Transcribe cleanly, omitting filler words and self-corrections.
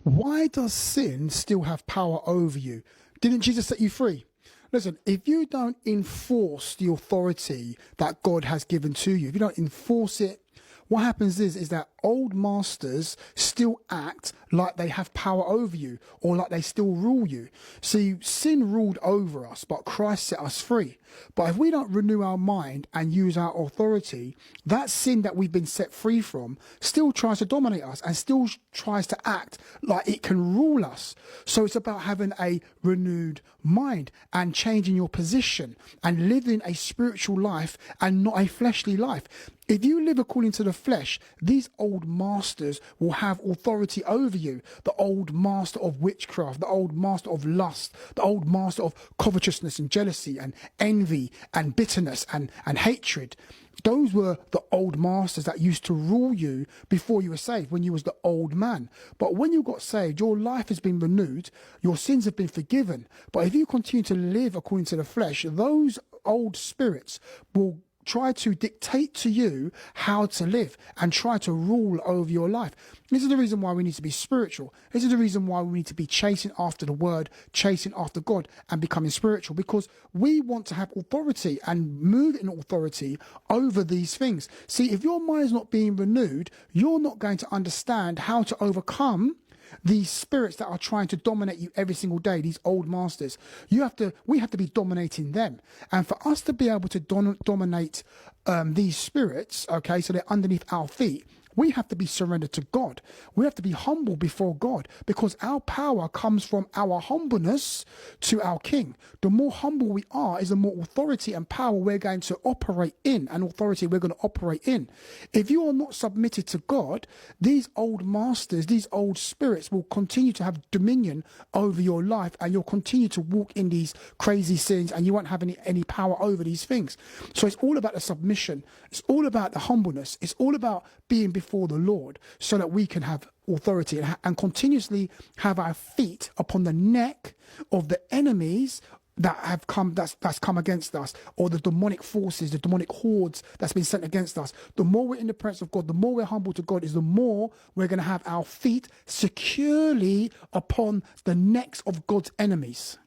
Why does sin still have power over you? Didn't Jesus set you free? Listen, if you don't enforce the authority that God has given to you, if you don't enforce it, what happens is that old masters still act like they have power over you or like they still rule you. See, sin ruled over us, but Christ set us free. But if we don't renew our mind and use our authority, that sin that we've been set free from still tries to dominate us and still tries to act like it can rule us. So it's about having a renewed mind and changing your position and living a spiritual life and not a fleshly life. If you live according to the flesh, these old masters will have authority over you. The old master of witchcraft, the old master of lust, the old master of covetousness and jealousy and envy and bitterness and hatred. Those were the old masters that used to rule you before you were saved, when you was the old man. But when you got saved, your life has been renewed, your sins have been forgiven. But if you continue to live according to the flesh, those old spirits will try to dictate to you how to live and try to rule over your life. This is the reason why we need to be spiritual. This is the reason why we need to be chasing after the word, chasing after God and becoming spiritual, because we want to have authority and move in authority over these things. See, if your mind is not being renewed, you're not going to understand how to overcome these spirits that are trying to dominate you every single day, these old masters. We have to be dominating them. And for us to be able to dominate these spirits, okay, so they're underneath our feet, we have to be surrendered to God. We have to be humble before God, because our power comes from our humbleness to our King. The more humble we are is the more authority and power we're going to operate in, and authority we're going to operate in. If you are not submitted to God, these old masters, these old spirits will continue to have dominion over your life, and you'll continue to walk in these crazy sins, and you won't have any power over these things. So it's all about the submission. It's all about the humbleness. It's all about being before the Lord, so that we can have authority and continuously have our feet upon the neck of the enemies that have come, that's come against us, or the demonic forces, the demonic hordes that's been sent against us. The more we're in the presence of God, the more we're humble to God, is the more we're going to have our feet securely upon the necks of God's enemies.